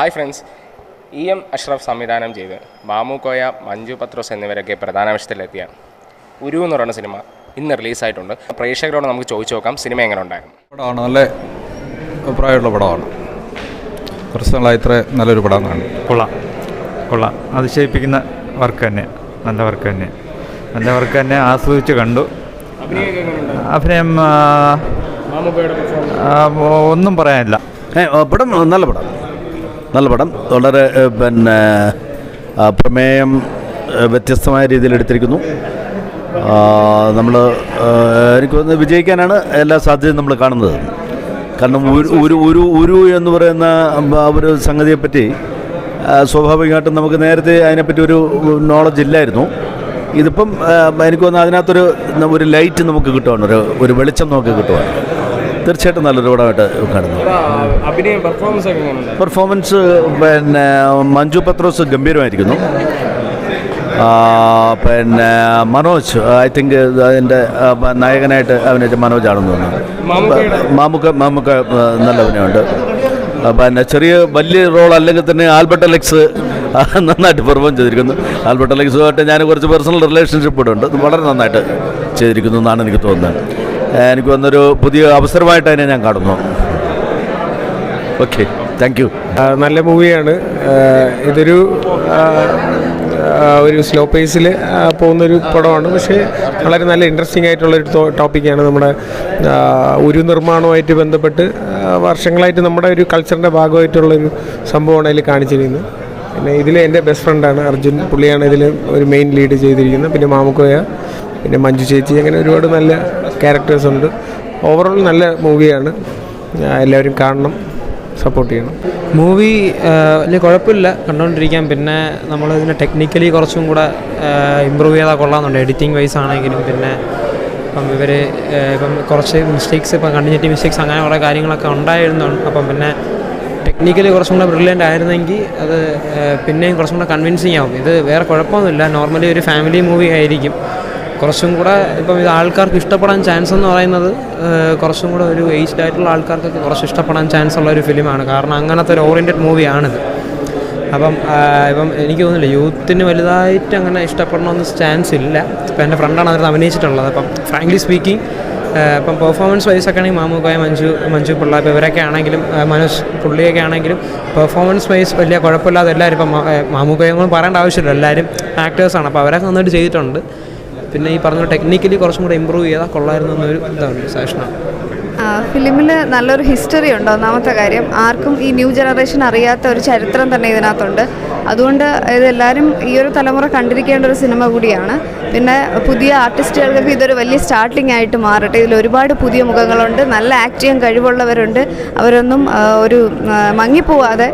Hi friends, Ashraf സംവിധാനം ചെയ്ത് മാമുക്കോയ, മഞ്ജു പത്രോസ് എന്നിവരൊക്കെ പ്രധാന വേഷത്തിലെത്തിയ ഉരു എന്ന് പറയുന്ന സിനിമ ഇന്ന് റിലീസായിട്ടുണ്ട്. പ്രേക്ഷകരോട് നമുക്ക് ചോദിച്ചു നോക്കാം സിനിമ എങ്ങനെ ഉണ്ടായിരുന്നു. പടമാണ്, നല്ല അഭിപ്രായമുള്ള പടമാണ്. പ്രശ്നങ്ങളായി ഇത്ര നല്ലൊരു പടം കാണും. കൊള്ളാം അതിശയിപ്പിക്കുന്ന വർക്ക് തന്നെ, നല്ല വർക്ക് തന്നെ ആസ്വദിച്ച് കണ്ടു. അഭിനയം ഒന്നും പറയാനില്ല. പടം നല്ല പടം വളരെ പ്രമേയം വ്യത്യസ്തമായ രീതിയിൽ എടുത്തിരിക്കുന്നു. നമ്മൾ എനിക്ക് തോന്നുന്നത് വിജയിക്കാനാണ് എല്ലാ സാധ്യതയും നമ്മൾ കാണുന്നത്. കാരണം ഒരു എന്ന് പറയുന്ന ഒരു സംഗതിയെപ്പറ്റി സ്വാഭാവികമായിട്ടും നമുക്ക് നേരത്തെ അതിനെപ്പറ്റി ഒരു നോളജ് ഇല്ലായിരുന്നു. ഇതിപ്പം എനിക്ക് തോന്നുന്നു അതിനകത്തൊരു ലൈറ്റ് നമുക്ക് കിട്ടുവാണ്, ഒരു വെളിച്ചം നമുക്ക് കിട്ടുവാണ്. തീർച്ചയായിട്ടും നല്ലൊരു പടമായിട്ട് കാണുന്നു. പെർഫോമൻസ് മഞ്ജു പത്രോസ് ഗംഭീരമായിരിക്കുന്നു. മനോജ് ഐ തിങ്ക് അതിൻ്റെ നായകനായിട്ട് അഭിനയിച്ച മനോജാണെന്ന് തോന്നുന്നു. മാമുക്ക നല്ല അഭിനയമുണ്ട്. വലിയ റോൾ അല്ലെങ്കിൽ തന്നെ ആൽബർട്ട് അലക്സ് നന്നായിട്ട് പെർഫോം ചെയ്തിരിക്കുന്നു. ആൽബർട്ട് അലക്സുമായിട്ട് ഞാൻ കുറച്ച് പേഴ്സണൽ റിലേഷൻഷിപ്പ് കൂടെ ഉണ്ട്. വളരെ നന്നായിട്ട് ചെയ്തിരിക്കുന്നു എന്നാണ് എനിക്ക് തോന്നുന്നത്. എനിക്ക് വന്നൊരു പുതിയ അവസരമായിട്ട് അതിനെ ഞാൻ കാണുന്നു. Okay, thank you. നല്ല മൂവിയാണ്. ഇതൊരു സ്ലോ പേസിൽ പോകുന്നൊരു പടമാണ്. പക്ഷേ വളരെ നല്ല ഇൻട്രസ്റ്റിംഗ് ആയിട്ടുള്ളൊരു ടോപ്പിക്കാണ്. നമ്മുടെ ഒരു നിർമ്മാണവുമായിട്ട് ബന്ധപ്പെട്ട് വർഷങ്ങളായിട്ട് നമ്മുടെ ഒരു കൾച്ചറിൻ്റെ ഭാഗമായിട്ടുള്ളൊരു സംഭവമാണ് അതിൽ കാണിച്ചിരിക്കുന്നത്. പിന്നെ ഇതിൽ എൻ്റെ ബെസ്റ്റ് ഫ്രണ്ടാണ് അർജുൻ, പുള്ളിയാണ് ഇതിൽ ഒരു മെയിൻ ലീഡ് ചെയ്തിരിക്കുന്നത്. പിന്നെ മാമുക്കോയ, പിന്നെ മഞ്ജു ചേച്ചി, അങ്ങനെ ഒരുപാട് നല്ല ക്യാരക്ടേഴ്സ് ഉണ്ട്. ഓവറോൾ നല്ല മൂവിയാണ്. എല്ലാവരും കാണണം, സപ്പോർട്ട് ചെയ്യണം. മൂവി വലിയ കുഴപ്പമില്ല, കണ്ടുകൊണ്ടിരിക്കാം. പിന്നെ നമ്മളിതിനെ ടെക്നിക്കലി കുറച്ചും കൂടെ ഇമ്പ്രൂവ് ചെയ്താൽ കൊള്ളാമെന്നുണ്ട്. എഡിറ്റിംഗ് വൈസ് ആണെങ്കിലും പിന്നെ ഇപ്പം കുറച്ച് മിസ്റ്റേക്സ്, ഇപ്പം കണ്ടിന്യൂറ്റി മിസ്റ്റേക്സ് അങ്ങനെ കുറേ കാര്യങ്ങളൊക്കെ ഉണ്ടായിരുന്നു. അപ്പം പിന്നെ ടെക്നിക്കലി കുറച്ചും കൂടെ ബ്രില്യൻ്റ് ആയിരുന്നെങ്കിൽ അത് പിന്നെയും കുറച്ചും കൂടെ കൺവിൻസിങ് ആവും. ഇത് വേറെ കുഴപ്പമൊന്നുമില്ല, നോർമലി ഒരു ഫാമിലി മൂവി ആയിരിക്കും. കുറച്ചും കൂടെ ഇപ്പം ഇത് ആൾക്കാർക്ക് ഇഷ്ടപ്പെടാൻ ചാൻസ് എന്ന് പറയുന്നത് കുറച്ചും കൂടെ ഒരു ഏജ്ഡ് ആയിട്ടുള്ള ആൾക്കാർക്കൊക്കെ കുറച്ച് ഇഷ്ടപ്പെടാൻ ചാൻസ് ഉള്ള ഒരു ഫിലിമാണ്. കാരണം അങ്ങനത്തെ ഒരു ഓറിയൻറ്റഡ് മൂവിയാണിത്. ഇപ്പം എനിക്ക് തോന്നുന്നില്ല യൂത്തിന് വലുതായിട്ട് അങ്ങനെ ഇഷ്ടപ്പെടണമെന്ന് ചാൻസ് ഇല്ല. ഇപ്പം എൻ്റെ ഫ്രണ്ടാണ് അതിനകത്ത് അഭിനയിച്ചിട്ടുള്ളത്. അപ്പം ഫ്രാങ്ക്ലി സ്പീക്കിംഗ് ഇപ്പം പെർഫോമൻസ് വൈസൊക്കെ ആണെങ്കിൽ മാമുക്കോയ, മഞ്ജു പിള്ള, ഇപ്പോൾ ഇവരൊക്കെ ആണെങ്കിലും മനോജ് പുള്ളിയൊക്കെ ആണെങ്കിലും പെർഫോമൻസ് വൈസ് വലിയ കുഴപ്പമില്ലാതെ എല്ലാവരും ഇപ്പം മാമുക്കോയൊന്നും പറയേണ്ട ആവശ്യമില്ല, എല്ലാവരും ആക്ടേഴ്സാണ്. അപ്പോൾ അവരൊക്കെ നന്നായിട്ട് ചെയ്തിട്ടുണ്ട്. പിന്നെ ഈ പറഞ്ഞ ടെക്നിക്കലി കുറച്ചും കൂടെ ഇമ്പ്രൂവ് ചെയ്താൽ കൊള്ളായിരുന്നു എന്നൊരു ഇതാണ് സജഷനാണ്. ഫിലിമിൽ നല്ലൊരു ഹിസ്റ്ററി ഉണ്ട്. ഒന്നാമത്തെ കാര്യം, ആർക്കും ഈ ന്യൂ ജനറേഷൻ അറിയാത്ത ഒരു ചരിത്രം തന്നെ ഇതിനകത്തുണ്ട്. അതുകൊണ്ട് ഇതെല്ലാവരും ഈ ഒരു തലമുറ കണ്ടിരിക്കേണ്ട ഒരു സിനിമ കൂടിയാണ്. പിന്നെ പുതിയ ആർട്ടിസ്റ്റുകൾക്കൊക്കെ ഇതൊരു വലിയ സ്റ്റാർട്ടിംഗ് ആയിട്ട് മാറട്ടെ. ഇതിൽ ഒരുപാട് പുതിയ മുഖങ്ങളുണ്ട്, നല്ല ആക്ട് ചെയ്യാൻ കഴിവുള്ളവരുണ്ട്. അവരൊന്നും ഒരു മങ്ങിപ്പോവാതെ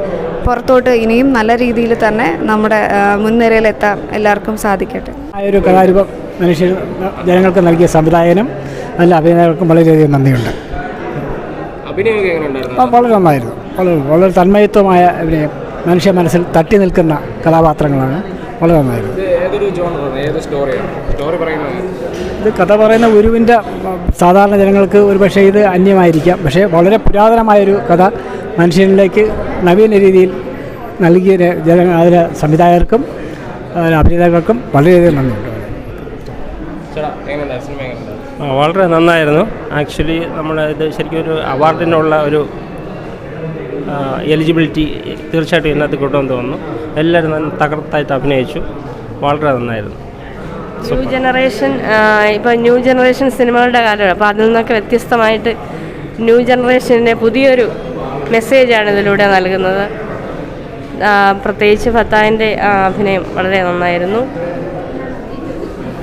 പുറത്തോട്ട് ഇനിയും നല്ല രീതിയിൽ തന്നെ നമ്മുടെ മുൻനിരയിലെത്താൻ എല്ലാവർക്കും സാധിക്കട്ടെ. ആ ഒരു കലാരൂപം ജനങ്ങൾക്ക് നൽകിയ സംവിധായകനും നല്ല അഭിനേതാക്കൾക്കും വളരെയധികം നന്ദിയുണ്ട്. വളരെ നന്നായിരുന്നു. വളരെ തന്മയത്വമായ അഭിനയം, മനുഷ്യ മനസ്സിൽ തട്ടി നിൽക്കുന്ന കഥാപാത്രങ്ങളാണ്. വളരെ നന്നായിരുന്നു. ഇത് കഥ പറയുന്ന ഗുരുവിൻ്റെ സാധാരണ ജനങ്ങൾക്ക് ഒരുപക്ഷെ ഇത് അന്യമായിരിക്കാം. പക്ഷേ വളരെ പുരാതനമായൊരു കഥ മനുഷ്യനിലേക്ക് നവീന രീതിയിൽ നൽകിയ അതിലെ സംവിധായകർക്കും അഭിനേതാക്കൾക്കും വളരെയധികം നന്ദിയുണ്ട്. വളരെ നന്നായിരുന്നു. ആക്ച്വലി ഇത് ശരിക്കും ഒരു അവാർഡിനുള്ള ഒരു എലിജിബിലിറ്റി തീർച്ചയായിട്ടും ഇതിനകത്ത് കിട്ടുമെന്ന് തോന്നുന്നു. എല്ലാവരും തകർത്തായിട്ട് അഭിനയിച്ചു. വളരെ നന്നായിരുന്നു. ന്യൂ ജനറേഷൻ സിനിമകളുടെ കാലമാണ്. അപ്പോൾ അതിൽ നിന്നൊക്കെ വ്യത്യസ്തമായിട്ട് ന്യൂ ജനറേഷൻ്റെ പുതിയൊരു മെസ്സേജാണ് ഇതിലൂടെ നൽകുന്നത്. പ്രത്യേകിച്ച് ഫത്താഹിൻ്റെ അഭിനയം വളരെ നന്നായിരുന്നു.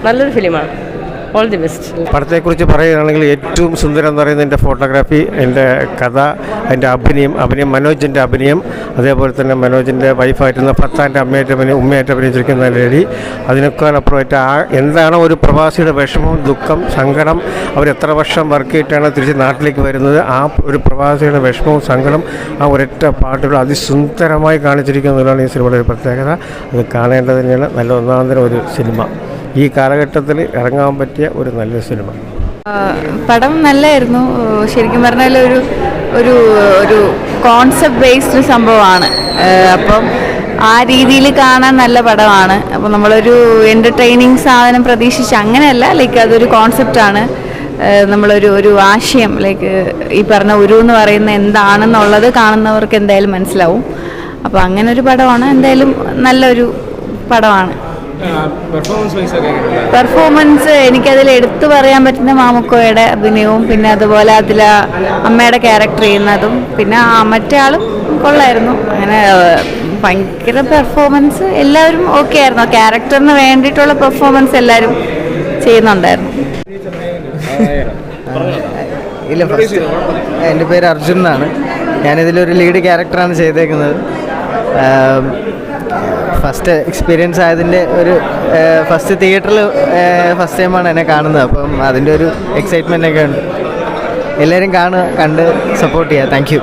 നല്ലൊരു ഫിലിമാണ്. All the best. പടത്തെക്കുറിച്ച് പറയുകയാണെങ്കിൽ ഏറ്റവും സുന്ദരം എന്ന് പറയുന്നത് എൻ്റെ ഫോട്ടോഗ്രാഫി, എൻ്റെ കഥ, എൻ്റെ അഭിനയം മനോജിൻ്റെ അഭിനയം, അതേപോലെ തന്നെ മനോജിൻ്റെ വൈഫായിട്ടുള്ള ഫത്താൻ്റെ ഉമ്മയായിട്ട് അഭിനയിച്ചിരിക്കുന്ന ലേഡി. അതിനൊക്കെ അപ്പുറമായിട്ട് എന്താണ് ഒരു പ്രവാസിയുടെ വിഷമം, ദുഃഖം, സങ്കടം, അവരെത്ര വർഷം വർക്ക് ചെയ്തിട്ടാണ് തിരിച്ച് നാട്ടിലേക്ക് വരുന്നത്, ആ ഒരു പ്രവാസിയുടെ വിഷമവും സങ്കടം ആ ഒരൊറ്റ പാട്ടുകൾ അതിസുന്ദരമായി കാണിച്ചിരിക്കുന്നതാണ് ഈ സിനിമയുടെ ഒരു പ്രത്യേകത. അത് കാണേണ്ടത് തന്നെയാണ്. നല്ല ഒന്നാന്തരം ഒരു സിനിമ, ഈ കാലഘട്ടത്തിൽ ഇറങ്ങാൻ പറ്റിയ ഒരു നല്ല സിനിമ. പടം നല്ലായിരുന്നു. ശരിക്കും പറഞ്ഞാൽ ഒരു ഒരു ഒരു കോൺസെപ്റ്റ് ബേസ്ഡ് സംഭവമാണ്. അപ്പം ആ രീതിയിൽ കാണാൻ നല്ല പടമാണ്. അപ്പോൾ നമ്മളൊരു എൻ്റർടൈനിങ് സാധനം പ്രതീക്ഷിച്ച് അങ്ങനെയല്ല, ലൈക്ക് അതൊരു കോൺസെപ്റ്റാണ്. നമ്മളൊരു ആശയം, ലൈക്ക് ഈ പറഞ്ഞ ഉരു എന്ന് പറയുന്ന എന്താണെന്നുള്ളത് കാണുന്നവർക്ക് എന്തായാലും മനസ്സിലാവും. അപ്പോൾ അങ്ങനെ ഒരു പടമാണ്, എന്തായാലും നല്ലൊരു പടമാണ്. പെർഫോമൻസ് എനിക്കതിൽ എടുത്തു പറയാൻ പറ്റുന്ന മാമുക്കോയുടെ അഭിനയവും, പിന്നെ അതുപോലെ അതിൽ അമ്മയുടെ ക്യാരക്ടർ ചെയ്യുന്നതും, പിന്നെ മറ്റേ ആളും കൊള്ളായിരുന്നു. അങ്ങനെ ഭയങ്കര പെർഫോമൻസ്, എല്ലാവരും ഓക്കെ ആയിരുന്നു. ക്യാരക്ടറിന് വേണ്ടിയിട്ടുള്ള പെർഫോമൻസ് എല്ലാവരും ചെയ്യുന്നുണ്ടായിരുന്നു. ഇല്ല, ഫസ്റ്റ് എൻ്റെ പേര് അർജുൻ എന്നാണ്. ഞാനിതിലൊരു ലീഡ് ക്യാരക്ടറാണ് ചെയ്തേക്കുന്നത്. ഫസ്റ്റ് എക്സ്പീരിയൻസ് ആയതിൻ്റെ ഒരു ഫസ്റ്റ് തിയേറ്ററിൽ ഫസ്റ്റ് ടൈമാണ് എന്നെ കാണുന്നത്. അപ്പം അതിൻ്റെ ഒരു എക്സൈറ്റ്മെൻ്റ് ഒക്കെ ഉണ്ട്. എല്ലാവരും കണ്ട് സപ്പോർട്ട് ചെയ്യുക. Thank you.